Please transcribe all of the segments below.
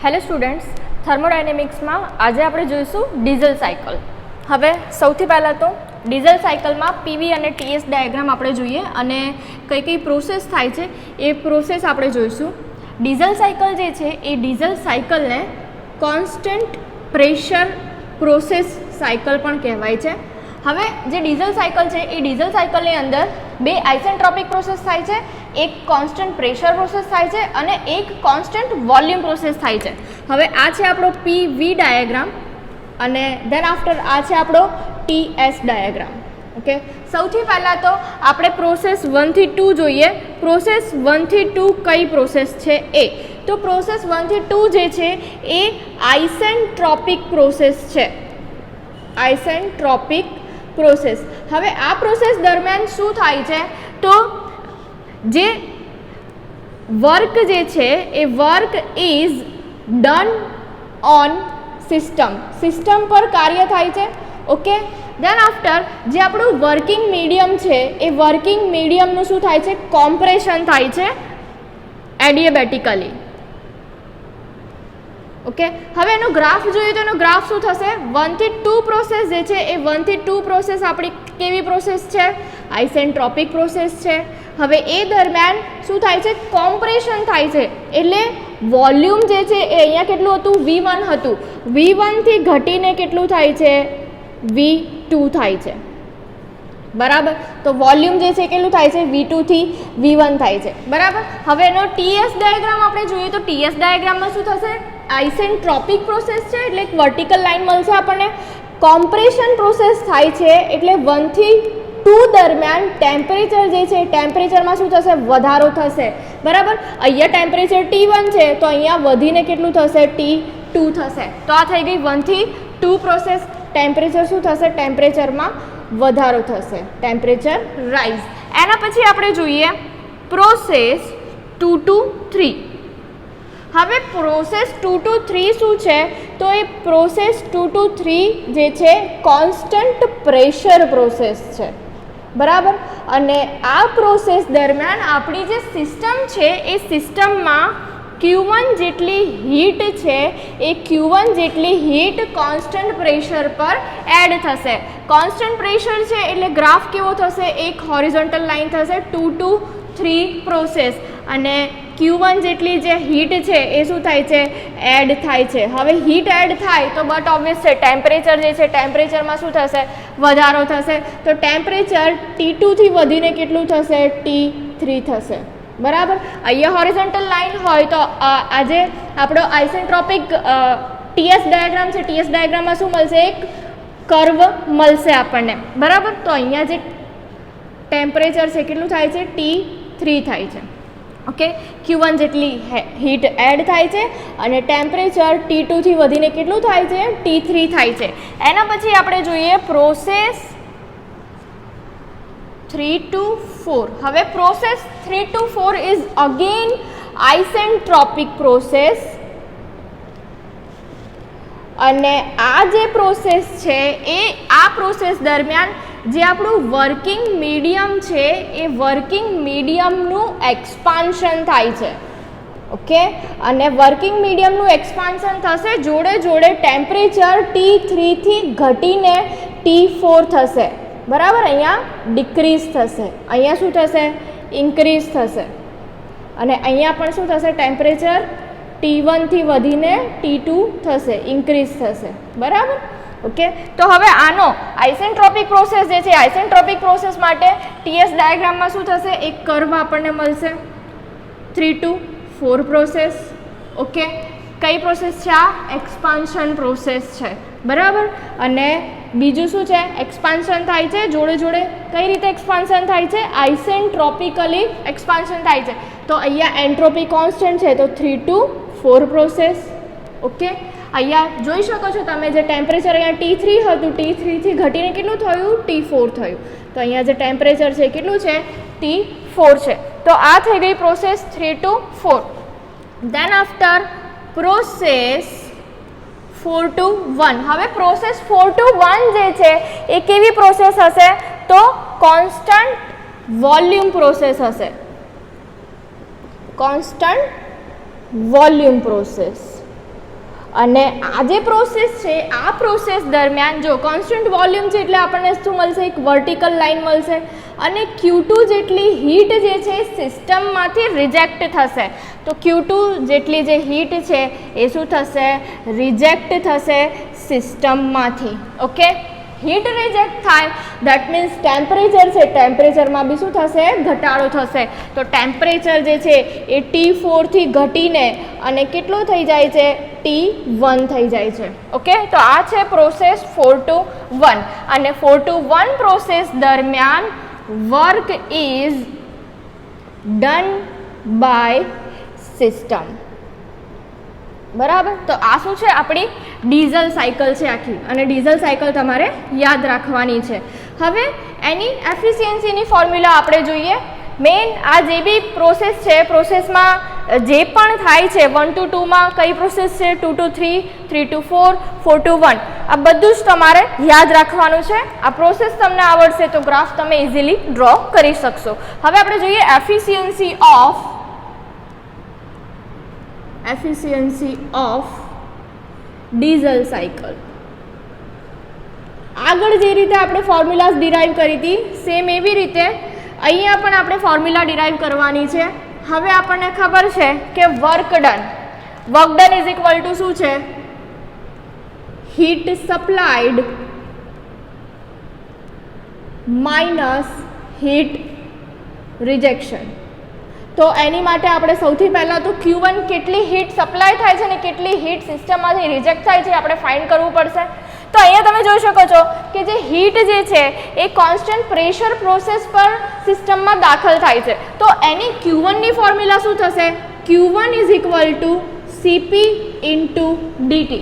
Hello students, થર્મોડાયનેમિક્સમાં આજે આપણે જોઈશું ડીઝલ સાયકલ. હવે સૌથી પહેલાં તો ડીઝલ સાયકલમાં પીવી અને ટીએસ ડાયાગ્રામ આપણે જોઈએ અને કઈ કઈ પ્રોસેસ થાય છે એ પ્રોસેસ આપણે જોઈશું. ડીઝલ સાયકલ જે છે એ ડીઝલ સાયકલને કોન્સ્ટન્ટ પ્રેશર પ્રોસેસ સાયકલ પણ કહેવાય છે. હવે જે ડીઝલ સાયકલ છે એ ડીઝલ સાયકલની અંદર બે આઇસેન્ટ્રોપિક પ્રોસેસ થાય છે, એક કોન્સ્ટન્ટ પ્રેશર પ્રોસેસ થાય છે અને એક કોન્સ્ટન્ટ વોલ્યુમ પ્રોસેસ થાય છે. હવે આ છે આપણો પીવી ડાયાગ્રામ અને ધેન આફ્ટર આ છે આપણો ટીએસ ડાયાગ્રામ. ઓકે, સૌથી પહેલાં તો આપણે પ્રોસેસ 1 થી 2 જોઈએ. પ્રોસેસ 1 થી 2 કઈ પ્રોસેસ છે એ તો પ્રોસેસ 1 થી 2 જે છે એ આઇસેન્ટ્રોપિક પ્રોસેસ છે. Isentropic process. હવે આ પ્રોસેસ દરમિયાન શું થાય છે તો જે વર્ક જે છે એ work is done on system પર કાર્ય થાય છે. ઓકે, દેન આફ્ટર જે આપણું વર્કિંગ મીડિયમ છે એ વર્કિંગ મીડિયમનું શું થાય છે, કોમ્પ્રેશન થાય છે એડિયાબેટિકલી. ઓકે, હવે એનો ગ્રાફ જોઈએ તો એનો ગ્રાફ શું થશે, 1 થી 2 પ્રોસેસ જે છે એ 1 થી 2 પ્રોસેસ આપણી કેવી પ્રોસેસ છે, આઇસેન્ટ્રોપિક પ્રોસેસ છે. હવે એ દરમિયાન શું થાય છે, કોમ્પ્રેશન થાય છે એટલે વોલ્યુમ જે છે એ અહીંયા કેટલું હતું, V1 હતું, V1 થી ઘટીને કેટલું થાય છે, V2 થાય છે. બરાબર, તો વોલ્યુમ જે છે કેટલું થાય છે, V2 થી V1 થાય છે. બરાબર, હવે એનો ટીએસ ડાયાગ્રામ આપણે જોઈએ તો ટીએસ ડાયાગ્રામમાં શું થશે, આઇસેન્ટ્રોપિક પ્રોસેસ છે એટલે એક વર્ટિકલ લાઇન મળશે આપણને. કોમ્પ્રેશન પ્રોસેસ થાય છે એટલે 1 થી 2 દરમિયાન ટેમ્પરેચર જે છે ટેમ્પરેચરમાં શું થશે, વધારો થશે. બરાબર, અહીંયા ટેમ્પરેચર T1 છે તો અહીંયા વધીને કેટલું થશે, T2 થશે. તો આ થઈ ગઈ 1 થી 2 પ્રોસેસ. ટેમ્પરેચર શું થશે, ટેમ્પરેચરમાં વધારો થશે, ટેમ્પરેચર રાઇઝ. એના પછી આપણે જોઈએ પ્રોસેસ 2 to 3. હવે પ્રોસેસ 2 to 3 શું છે તો એ પ્રોસેસ 2 to 3 જે છે કોન્સ્ટન્ટ પ્રેશર પ્રોસેસ છે. બરાબર, અને આ પ્રોસેસ દરમિયાન આપણી જે સિસ્ટમ છે એ સિસ્ટમમાં Q1 જેટલી હીટ છે એ Q1 જેટલી હીટ કોન્સ્ટન્ટ પ્રેશર પર એડ થશે. કોન્સ્ટન્ટ પ્રેશર છે એટલે ગ્રાફ કેવો થશે, એક હોરિઝોન્ટલ લાઇન થશે 2 to 3 પ્રોસેસ અને Q1 જેટલી જે હીટ છે એ શું થાય છે, એડ થાય છે. હવે હીટ એડ થાય તો બટ ઓબ્વિયસ છે ટેમ્પરેચર જે છે ટેમ્પરેચરમાં શું થશે, વધારો થશે. તો ટેમ્પરેચર T2 થી વધીને કેટલું થશે, T3 થશે. બરાબર, અહીંયા હોરિઝોન્ટલ લાઇન હોય તો આજે આપણો આઇસેન્ટ્રોપિક ટીએસ ડાયાગ્રામ છે, ટીએસ ડાયાગ્રામમાં શું મળશે, એક કર્વ મળશે આપણને. બરાબર, તો અહીંયા જે ટેમ્પરેચર છે કેટલું થાય છે, T3 થાય છે. ઓકે, Q1 જેટલી હીટ એડ થાય છે અને ટેમ્પરેચર T2 થી વધીને કેટલું થાય છે, T3 થાય છે. એના પછી આપણે જોઈએ પ્રોસેસ 3 to 4. હવે process 3 to 4 is again isentropic process અને આ જે પ્રોસેસ છે એ આ પ્રોસેસ દરમિયાન જે આપણું વર્કિંગ મીડિયમ છે એ વર્કિંગ મીડિયમનું એક્સપાન્શન થાય છે. ઓકે, અને વર્કિંગ મીડિયમનું એક્સપાન્શન થશે જોડે જોડે ટેમ્પરેચર T3 થી ઘટીને T4 થશે. બરાબર, અહીંયા ડિક્રીઝ થશે, અહીંયા શું થશે, ઇન્ક્રીઝ થશે અને અહીંયા પણ શું થશે, ટેમ્પરેચર T1 થી વધીને T2 થશે, ઇન્ક્રીઝ થશે. બરાબર, ઓકે. તો હવે આનો આઇસેન્ટ્રોપિક પ્રોસેસ જે છે આઇસેન્ટ્રોપિક પ્રોસેસ માટે ટીએસ ડાયાગ્રામમાં શું થશે, એક કર્વ આપણને મળશે 3 to 4 પ્રોસેસ. ઓકે, કઈ પ્રોસેસ છે આ, એક્સપાન્શન પ્રોસેસ છે. બરાબર, અને બીજું શું છે, એક્સપાન્શન થાય છે જોડે જોડે. કઈ રીતે એક્સપાન્શન થાય છે, આઇસેન્ટ્રોપિકલી એક્સપાન્શન થાય છે. તો અહીંયા એન્ટ્રોપી કોન્સ્ટન્ટ છે તો 3 to 4 પ્રોસેસ. ઓકે, અહીંયા જોઈ શકો છો તમે જે ટેમ્પરેચર અહીંયા T3 હતું, T3 થી ઘટીને કેટલું થયું, T4 થયું. તો અહીંયા જે ટેમ્પરેચર છે કેટલું છે, T4 છે. તો આ થઈ ગઈ process 3 to 4. Then after process 4 to 1. હવે પ્રોસેસ 4 to 1 જે છે એ કેવી પ્રોસેસ હશે તો કોન્સ્ટન્ટ વોલ્યુમ પ્રોસેસ હશે. Constant volume process. અને આ જે પ્રોસેસ છે આ પ્રોસેસ દરમિયાન જો કોન્સ્ટન્ટ વોલ્યુમ છે એટલે આપણને શું મળશે, એક વર્ટિકલ લાઇન મળશે અને Q2 જેટલી હીટ જે છે સિસ્ટમમાંથી રિજેક્ટ થશે. તો Q2 જેટલી જે હીટ છે એ શું થશે, રિજેક્ટ થશે સિસ્ટમમાંથી. ઓકે, હીટ રિજેક્ટ થાય દેટ મીન્સ ટેમ્પરેચર છે, ટેમ્પરેચરમાં બી શું થશે, ઘટાડો થશે. તો ટેમ્પરેચર જે છે એ T4 થી ઘટીને અને કેટલું થઈ જાય છે, T1 થઈ જાય છે. ઓકે, તો આ છે પ્રોસેસ 4 to 1 અને 4 to 1 પ્રોસેસ દરમિયાન work is done by system. બરાબર, તો આ શું છે, આપણી ડીઝલ સાયકલ છે આખી અને ડીઝલ સાયકલ તમારે યાદ રાખવાની છે. હવે એની એફિશિયન્સીની ફોર્મ્યુલા આપણે જોઈએ. મેઇન આ જે બી પ્રોસેસ છે, પ્રોસેસમાં જે પણ થાય છે 1 to 2માં કઈ પ્રોસેસ છે, 2 to 3, 3 to 4, 4 to 1, આ બધું જ તમારે યાદ રાખવાનું છે. આ પ્રોસેસ તમને આવડશે તો ગ્રાફ તમે ઇઝીલી ડ્રો કરી શકશો. હવે આપણે જોઈએ એફિશિયન્સી ઓફ ડીઝલ સાયકલ. આગળ જે રીતે આપણે ફોર્મ્યુલાઝ ડિરાઈવ કરી હતી સેમ એવી રીતે અહીંયા પણ આપણે ફોર્મ્યુલા ડિરાઈવ કરવાની છે. હવે આપણને ખબર છે કે work done is equal two શું છે, હીટ સપ્લાઈડ માઇનસ હીટ રિજેક્શન. તો એની માટે આપણે સૌથી પહેલાં તો Q1 કેટલી હીટ સપ્લાય થાય છે ને કેટલી હીટ સિસ્ટમમાંથી રિજેક્ટ થાય છે આપણે ફાઇન્ડ કરવું પડશે. તો અહીંયા તમે જોઈ શકો છો કે જે હીટ જે છે એ કોન્સ્ટન્ટ પ્રેશર પ્રોસેસ પર સિસ્ટમમાં દાખલ થાય છે. તો એની Q1ની ફોર્મ્યુલા શું થશે, Q1 is equal two CP into DT.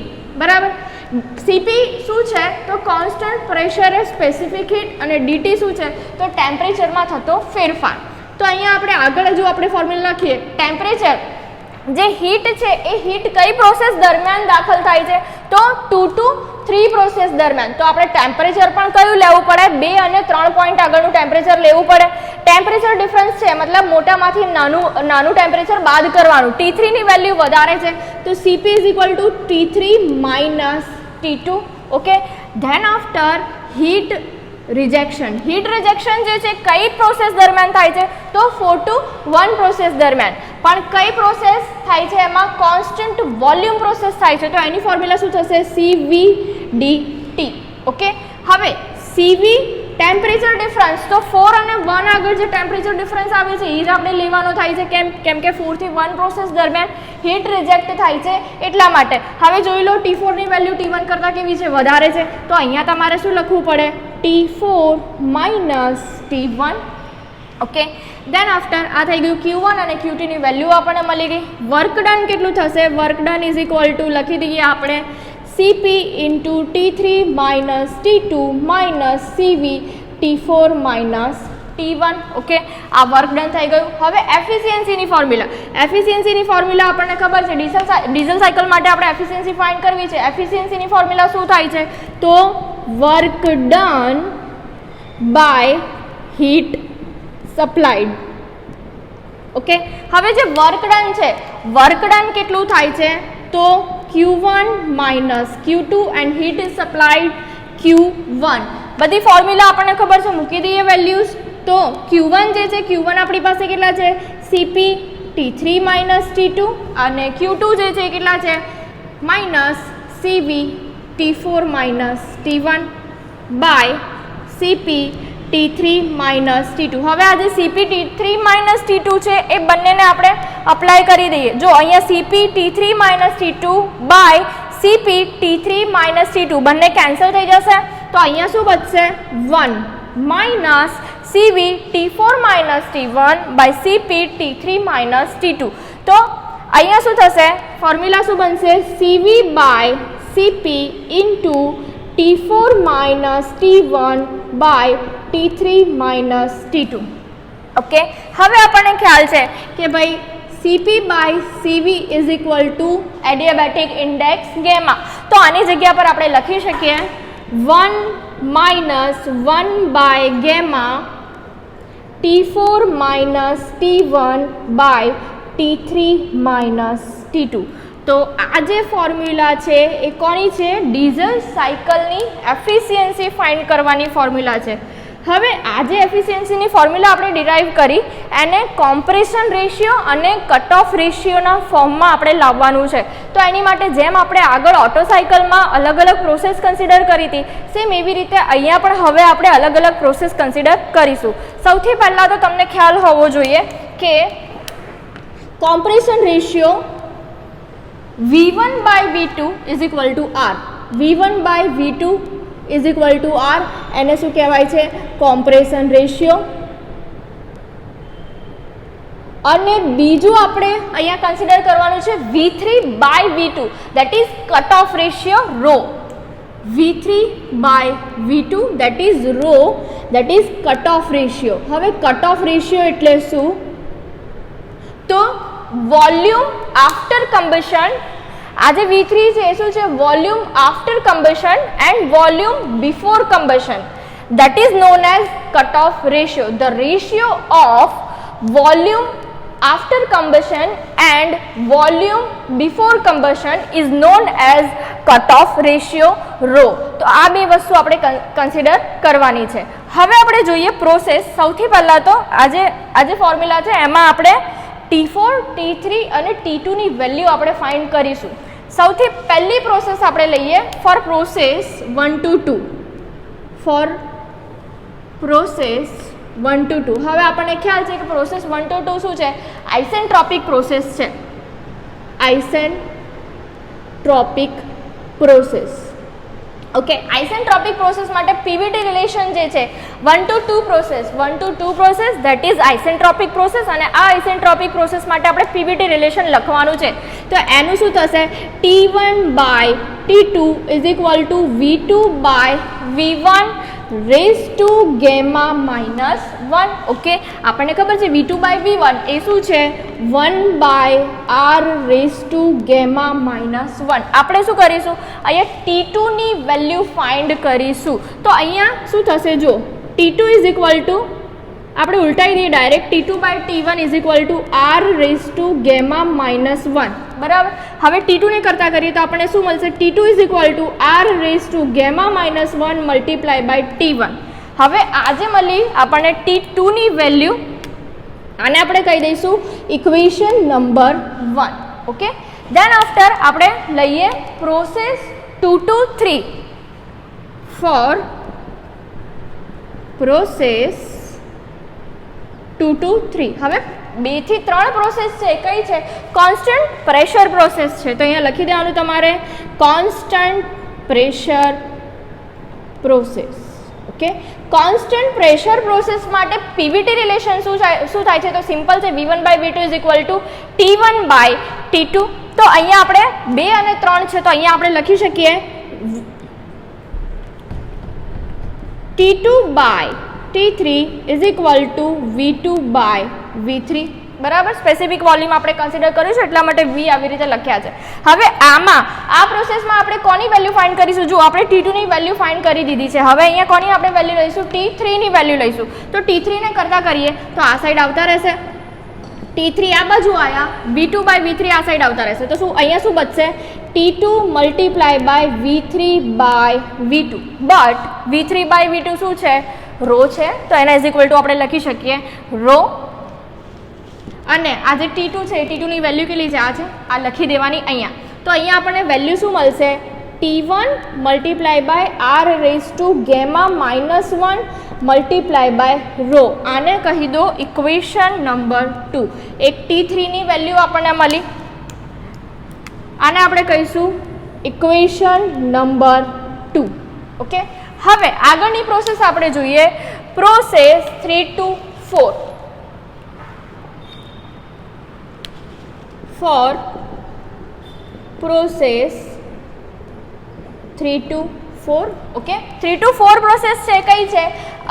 બરાબર, CP શું છે તો કોન્સ્ટન્ટ પ્રેશર એ સ્પેસિફિક હીટ અને DT શું છે તો ટેમ્પરેચરમાં થતો ફેરફાર. તો અહીંયા આપણે આગળ જો આપણે ફોર્મ્યુલા લખીએ, ટેમ્પરેચર જે હીટ છે એ હીટ કઈ પ્રોસેસ દરમિયાન દાખલ થાય છે તો 2 to 3 પ્રોસેસ દરમિયાન. તો આપણે ટેમ્પરેચર પણ કયું લેવું પડે, 2 અને 3 પોઈન્ટ આગળનું ટેમ્પરેચર લેવું પડે. ટેમ્પરેચર ડિફરન્સ છે મતલબ મોટામાંથી નાનું ટેમ્પરેચર બાદ કરવાનું. T3 ની વેલ્યુ વધારે છે તો CP is equal to T3 minus T2. Okay, than after heat rejection જે છે કઈ પ્રોસેસ દરમિયાન થાય છે તો 4 to 1 પ્રોસેસ દરમિયાન. પણ કઈ પ્રોસેસ થાય છે એમાં કોન્સ્ટન્ટ વોલ્યુમ પ્રોસેસ થાય છે. તો એની ફોર્મ્યુલા શું થશે, CVDT. ઓકે, હવે CV ટેમ્પરેચર ડિફરન્સ, તો 4 અને 1 આગળ જે ટેમ્પરેચર ડિફરન્સ આવે છે એ જ આપણે લેવાનો થાય છે. કેમ કે 4 થી 1 પ્રોસેસ દરમિયાન હીટ રિજેક્ટ થાય છે એટલા માટે. હવે જોઈ લો T4 ની વેલ્યુ T1 કરતાં કેવી છે, વધારે છે. તો અહીંયા તમારે શું લખવું પડે, T4 minus T1. Okay, then after આ થઈ ગયું Q1 અને Q2 ની વેલ્યુ આપણને મળી ગઈ. વર્ક ડન કેટલું થશે, work done is equal two લખી દઈએ આપણે CP into T3 minus T2 minus CV T4 minus T1. Okay, આ વર્ક ડન થઈ ગયું. હવે એફિશિયન્સીની ફોર્મ્યુલા આપણને ખબર છે, ડીઝલ સાયકલ માટે આપણે એફિશિયન્સી ફાઇન્ડ કરવી છે. એફિશિયન્સીની ફોર્મ્યુલા શું થાય છે તો work done by heat supplied. Okay, હવે જે વર્ક ડન છે, વર્ક ડન કેટલું થાય છે તો Q1 minus Q2 and heat is supplied Q1. બધી ફોર્મ્યુલા આપણને ખબર છે, મૂકી દઈએ વેલ્યુઝ. તો Q1 જે છે, Q1 આપણી પાસે કેટલા છે, CP T3 માઇનસ T2 અને Q2 જે છે કેટલા છે, minus CV T4 minus T1 by CP T3 minus T2. હવે આ જે CP T3 માઇનસ T2 છે એ બંનેને આપણે અપ્લાય કરી દઈએ. જો અહીંયા CP T3 minus T2 by CP T3 minus T2 બંને કેન્સલ થઈ જશે. તો અહીંયા શું બચશે, 1 minus CV T4 minus T1 by CP T3 minus T2. તો અહીંયા શું થશે, ફોર્મ્યુલા શું બનશે, CV by CP into T4 minus T1 by T3 minus T2. Okay, હવે આપણને ખ્યાલ છે કે ભાઈ CP by CV is equal to adiabatic index gamma. તો આની જગ્યા પર આપણે લખી શકીએ 1 minus 1 by gamma T4 minus T1 by T3 minus T2. તો આ જે ફોર્મ્યુલા છે એ કોની છે? ડીઝલ સાયકલની એફિશિયન્સી ફાઇન્ડ કરવાની ફોર્મ્યુલા છે. હવે આ જે એફિશિયન્સીની ફોર્મ્યુલા આપણે ડિરાઈવ કરી એને કોમ્પ્રેશન રેશિયો અને કટ ઓફ રેશિયોના ફોર્મમાં આપણે લાવવાનું છે. તો એની માટે જેમ આપણે આગળ ઓટો સાયકલમાં અલગ અલગ પ્રોસેસ કન્સિડર કરી હતી, સેમ એવી રીતે અહીંયા પણ હવે આપણે અલગ અલગ પ્રોસેસ કન્સિડર કરીશું. સૌથી પહેલાં તો તમને ખ્યાલ હોવો જોઈએ કે compression ratio V1/V2 is equal to R. V1/V2 is equal to R. એને શું કહેવાય છે? Compression ratio. અને બીજું આપણે અહીંયા કન્સિડર કરવાનું છે V3/V2, that is cut off ratio rho. V3/V2 that is rho, that is cut off ratio. હવે કટ ઓફ રેશિયો એટલે શું? તો વોલ્યુમ આફ્ટર કમ્બશન. આ જે V3 છે એ શું છે? Volume after combustion and volume before combustion. That is known as cut-off ratio. The ratio of volume after combustion and volume before combustion is known as cut-off ratio rho. તો આ બે વસ્તુ આપણે કન્સિડર કરવાની છે. હવે આપણે જોઈએ પ્રોસેસ. સૌથી પહેલાં તો આ જે ફોર્મ્યુલા છે એમાં આપણે T4, T3 અને T2 ની વેલ્યુ આપણે ફાઇન્ડ કરીશું. સૌથી પહેલી પ્રોસેસ આપણે લઈએ for process 1 to 2. For process 1 to 2. હવે આપણને ખ્યાલ છે કે પ્રોસેસ 1 to 2 શું છે? આઇસેન્ટ્રોપિક પ્રોસેસ છે. Isentropic process. Okay, isentropic process માટે પીવીટી રિલેશન જે છે 1 to 2 process, 1 to 2 process that is isentropic process. અને આ આઇસેન્ટ્રોપિક પ્રોસેસ માટે આપણે પીવીટી રિલેશન લખવાનું છે. તો એનું શું થશે? T1/T2 is equal to V2/V1 raise to gamma minus 1. Okay, આપણને ખબર છે V2/V1 એ શું છે? 1/R rays to gamma minus 1. આપણે શું કરીશું? અહીંયા T2 ની વેલ્યુ ફાઇન્ડ કરીશું. તો અહીંયા શું થશે? જો T2 ઇઝ ઇક્વલ ટુ, આપણે ઉલટાઈ દઈએ direct, T2/T1 is equal to R raise to gamma minus 1. બરાબર. હવે T2 ને કરતા કરીએ તો આપણને શું મળશે? T2 is equal to R raise to gamma minus 1 multiply by T1. હવે આજે મળી આપણને T2 ની વેલ્યુ, આને આપણે કહી દઈશું equation number 1. Okay, then after આપણે લઈએ process 2 to 3. For process 2 to 3. હવે 2 થી 3 પ્રોસેસ છે, કઈ છે? કોન્સ્ટન્ટ પ્રેશર પ્રોસેસ છે. તો અહીંયા લખી દેવાનું તમારે constant pressure process. Okay, constant pressure process માટે પીવીટી રિલેશન શું થાય છે? તો સિમ્પલ છે, V1/V2 is equal two T1/T2. તો અહીંયા આપણે 2 અને 3 છે, તો અહીંયા આપણે લખી શકીએ T2/T3 is equal two V2/V3. બરાબર. સ્પેસિફિક વોલ્યુમ આપણે કન્સિડર કરીશું એટલા માટે V આવી રીતે લખ્યા છે. હવે આમાં આ પ્રોસેસમાં આપણે કોની વેલ્યુ ફાઇન્ડ કરીશું? જો આપણે T2 ની વેલ્યુ ફાઇન્ડ કરી દીધી છે. હવે અહીંયા કોની આપણે વેલ્યુ લઈશું? T3 ની વેલ્યુ લઈશું. તો T3 ને કરતા કરીએ તો આ સાઈડ આવતા રહેશે, T3 આ બાજુ આવ્યા, V2/V3 આ સાઈડ આવતા રહેશે. તો શું અહીંયા શું બચશે? T2 multiply by V3/V2. But V3/V2 શું છે? રો છે. તો એના ઇઝ ઇક્વલ ટુ આપણે લખી શકીએ રો. અને આ જે T2 છે, T2 ની વેલ્યુ કેટલી છે? આ છે, આ લખી દેવાની અહીંયા. તો અહીંયા આપણને વેલ્યુ શું મળશે? T1 multiply by R raise to gamma minus 1 multiply by rho. આને કહી દો ઇક્વેશન નંબર 2. એક T3 ની વેલ્યુ આપણને મળી, આને આપણે કહીશું ઇક્વેશન નંબર 2. ઓકે, હવે આગળની પ્રોસેસ આપણે જોઈએ process 3 to 4. For process 3 to 4. Okay, 3 to 4 process છે, કઈ છે?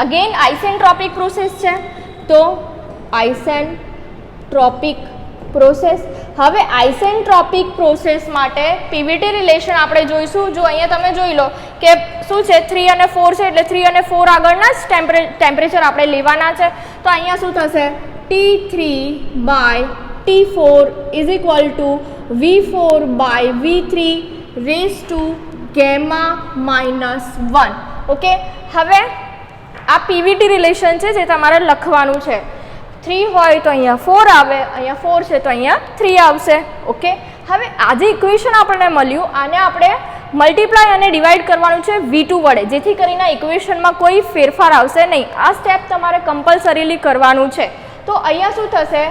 અગેન આઇસેન્ટ્રોપિક પ્રોસેસ છે. તો આઇસેન્ટ્રોપિક પ્રોસેસ. હવે આઇસેન્ટ્રોપિક પ્રોસેસ માટે પીવીટી રિલેશન આપણે જોઈશું. જો અહીંયા તમે જોઈ લો કે શું છે? 3 અને 4 છે, એટલે 3 અને 4 આગળના જ ટેમ્પરેચર આપણે લેવાના છે. તો અહીંયા શું થશે? T3/T4 is equal to v4/v3 raise to gamma -1. Okay, હવે આ પીવીટી રિલેશન છે જે તમારે લખવાનું છે. 3 હોય તો અહીંયા 4 આવે, અહીંયા 4 છે તો અહીંયા 3 આવશે. ઓકે, હવે આ જે ઇક્વેશન આપણને મળ્યું આને આપણે મલ્ટીપ્લાય અને ડિવાઈડ કરવાનું છે v2 વડે, જેથી કરીને ઇક્વેશનમાં કોઈ ફેરફાર આવશે નહીં. આ સ્ટેપ તમારે કમ્પલસરીલી કરવાનું છે. તો અહીંયા શું થશે?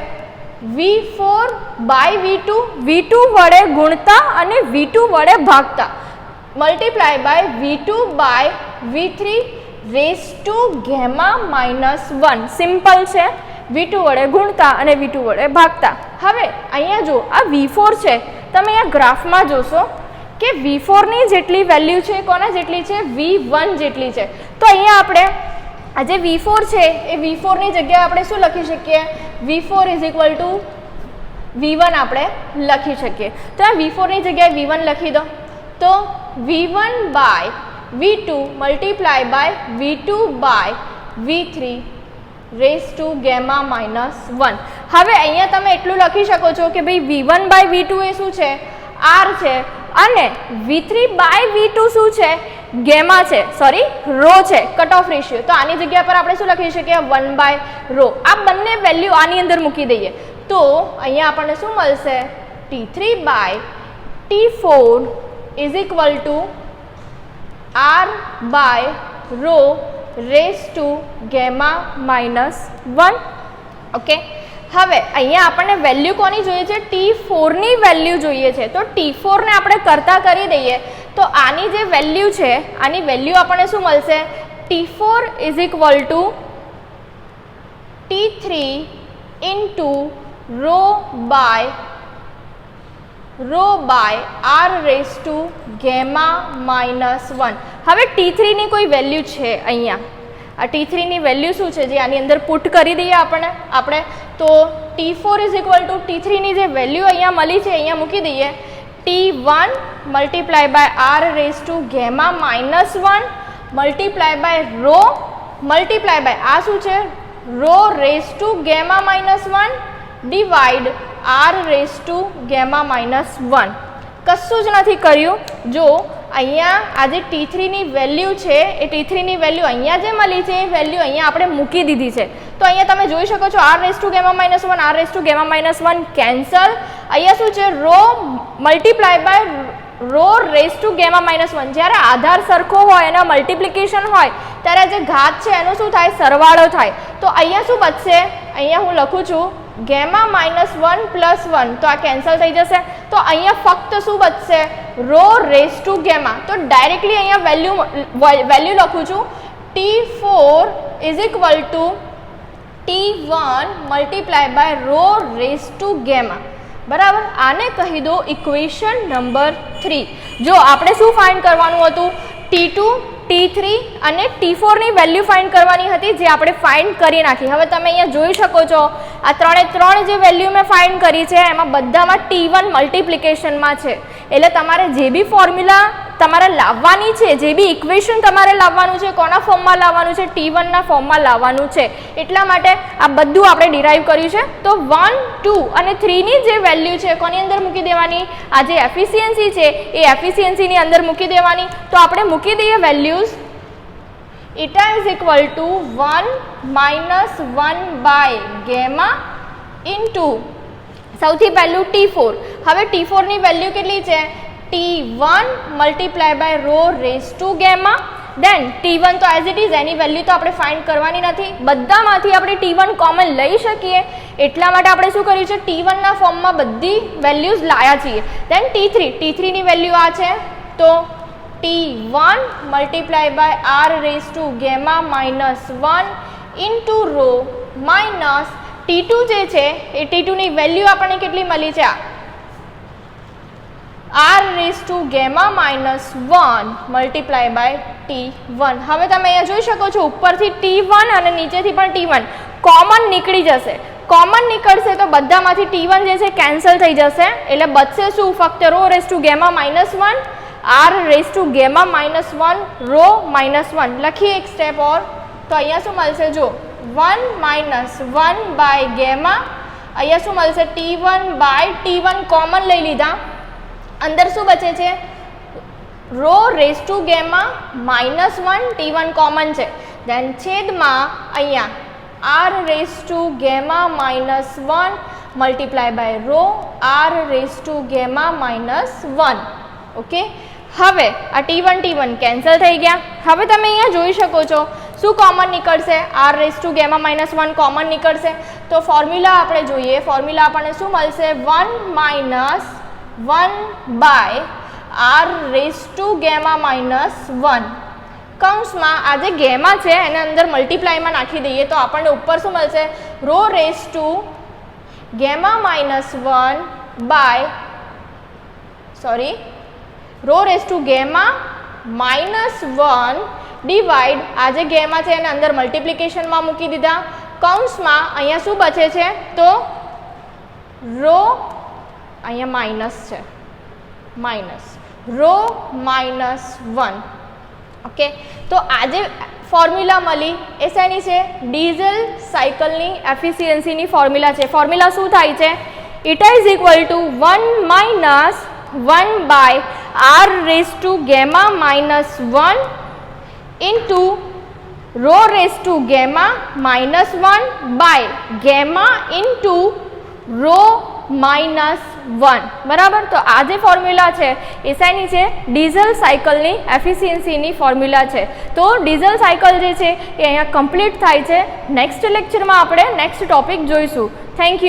v4/v2 v2 વડે ગુણતા અને v2 વડે ભાગતા multiply by v2/v3 raise to gamma -1. Simple છે, v2 વડે ગુણતા અને v2 વડે ભાગતા. હવે અહીંયા જો આ v4 છે, તમે અહીંયા ગ્રાફમાં જોશો કે v4 ની જેટલી વેલ્યુ છે કોના જેટલી છે? v1 જેટલી છે. તો અહીંયા આપણે આ જે v4 છે એ v4 ની જગ્યાએ આપણે શું લખી શકીએ? v4 = v1 આપણે લખી શકીએ. તો આ v4 ની જગ્યાએ v1 લખી દો. તો v1/v2 multiply by v2/v3 raise to gamma -1. હવે અહીંયા તમે એટલું લખી શકો છો કે ભાઈ v1/v2 એ શું છે? r છે, અને v3/v2 શું છે? ગેમા છે, સોરી રો છે, કટ ઓફ રેશિયો. તો આની જગ્યા પર આપણે શું લખી શકીએ? 1/ρ. આ બંને વેલ્યુ આની અંદર મૂકી દઈએ તો અહીંયા આપણને શું મળશે? T3/T4 is equal to r/ρ raise to gamma -1. Okay, હવે અહીંયા આપણને વેલ્યુ કોની જોઈએ છે? T4 ની વેલ્યુ જોઈએ છે. તો T4 ને આપણે કરતા કરી દઈએ તો આની જે વેલ્યુ છે આની વેલ્યુ આપણને શું મળશે? T4 is equal to T3 into ρ/r raise to gamma -1. હવે T3 ની કોઈ વેલ્યુ છે અહીંયા? આ T3 ની વેલ્યુ શું છે જે આની અંદર પુટ કરી દઈએ આપણે તો T4 is equal to T3 ની જે વેલ્યુ અહીંયા મળી છે અહીંયા મૂકી દઈએ. T1 multiply by r raise to gamma -1 multiply by ρ multiply by આ શું છે? ρ raise to gamma -1 divide r raise to gamma -1. કશું જ નથી કર્યું. જો અહીંયા આ જે T3 ની વેલ્યુ છે એ T3 ની વેલ્યુ અહીંયા જે મળી છે એ વેલ્યુ અહીંયા આપણે મૂકી દીધી છે. તો અહીંયા તમે જોઈ શકો છો r raise to gamma -1 r raise to gamma -1 cancel. અહીંયા શું છે? ρ multiply by ρ raise to gamma -1. જ્યારે આધાર સરખો હોય એના મલ્ટિપ્લિકેશન હોય ત્યારે જે ઘાત છે એનો શું થાય? સરવાળો થાય. તો અહીંયા શું બચશે? અહીંયા હું લખું છું ગેમા -1 + 1. તો આ કેન્સલ થઈ જશે. તો અહીંયા ફક્ત શું બચશે? ρ રેઝ ટુ ગેમા. તો ડાયરેક્ટલી અહીંયા વેલ્યુ લખું છું T4 is equal to T1 multiply by ρ raise to gamma. બરાબર, આને કહી દો ઇક્વેશન નંબર 3. જો આપણે શું ફાઇન્ડ કરવાનું હતું? T2 T3 અને T4 ની વેલ્યુ ફાઇન્ડ કરવાની હતી જે આપણે ફાઇન્ડ કરી નાખી. હવે તમે અહીંયા જોઈ શકો છો આ ત્રણ જે વેલ્યુ મેં ફાઇન્ડ કરી છે એમાં બધામાં T1 મલ્ટિપ્લિકેશનમાં છે. એટલે તમારે જે બી ફોર્મ્યુલા તમારે લાવવાની છે, જે બી ઇક્વેશન તમારે લાવવાનું છે, કોના ફોર્મમાં લાવવાનું છે? T1 ના ફોર્મમાં લાવવાનું છે. એટલા માટે આ બધું આપણે ડિરાઈવ કર્યું છે. તો 1, 2 અને 3 ની જે વેલ્યુ છે કોની અંદર મૂકી દેવાની? આ જે એફિશિયન્સી છે એ એફિશિયન્સીની અંદર મૂકી દેવાની. તો આપણે મૂકી દઈએ values. Eta is equal to 1 - 1 gamma into સૌથી પહેલું T4. હવે T4 ની વેલ્યુ કેટલી છે? T1 multiply by ρ raise to gamma. Then T1 તો as it is, any value તો આપણે ફાઇન્ડ કરવાની નથી. બધામાંથી આપણે T1 કોમન લઈ શકીએ એટલા માટે આપણે શું કર્યું છે? T1 ના ફોર્મમાં બધી વેલ્યુઝ લાયા છીએ. દેન T3 ની વેલ્યુ આ છે તો T1 multiply by r raise to gamma -1 into ρ minus T2 જે છે એ T2 ની વેલ્યુ આપણને કેટલી મળી છે? r raise to gamma -1 multiply by T1. હવે તમે અહીંયા જોઈ શકો છો ઉપરથી T1 અને નીચેથી પણ T1 કોમન નીકળી જશે. કોમન નીકળશે તો બધામાંથી T1 જે છે કેન્સલ થઈ જશે. એટલે બચશે શું? ફક્ત ρ raise to gamma -1 r raise to gamma -1 ρ -1. લખીએ એક સ્ટેપ ઓર. તો અહીંયા શું મળશે? જો 1 - 1 ગેમા અહીંયા શું મળશે T1/T1 કોમન લઈ લીધા, અંદર શું બચે છે rho raise to gamma -1 T1 common છે, દેન છેદમાં અહીંયા r raise to gamma -1 multiply by rho r raise to gamma -1. Okay, હવે આ T1 કેન્સલ થઈ ગયા. હવે તમે અહીંયા જોઈ શકો છો શું કોમન નીકળશે, r raise to gamma -1 common નીકળશે. તો ફોર્મ્યુલા આપણે જોઈએ, ફોર્મ્યુલા આપણને શું મળશે 1 - 1 by r raise to gamma -1 કૌંસમાં આ જે ગેમા છે એને અંદર મલ્ટીપ્લાયમાં નાખી દઈએ તો આપણને ઉપર શું મળશે rho raise to gamma -1 by rho raise to gamma -1 divide આ જે ગેમા છે એને અંદર મલ્ટિપ્લિકેશનમાં મૂકી દીધા, કૌંસમાં અહીંયા શું બચે છે તો રો અહીંયા માઇનસ છે રો -1. ઓકે, તો આજે ફોર્મ્યુલા મળી એ શેની છે ડીઝલ સાયકલની એફિશિયન્સીની ફોર્મ્યુલા છે. ફોર્મ્યુલા શું થાય છે it is equal to 1 - 1 by r raise to gamma -1 into rho raise to gamma -1 by gamma into rho -1. બરાબર, તો આ જે ફોર્મ્યુલા છે એ શેની છે ડીઝલ સાયકલની એફિશિયન્સીની ફોર્મ્યુલા છે. તો ડીઝલ સાયકલ જે છે એ અહીંયા કમ્પ્લીટ થાય છે. નેક્સ્ટ લેક્ચરમાં આપણે નેક્સ્ટ ટોપિક જોઈશું. Thank you.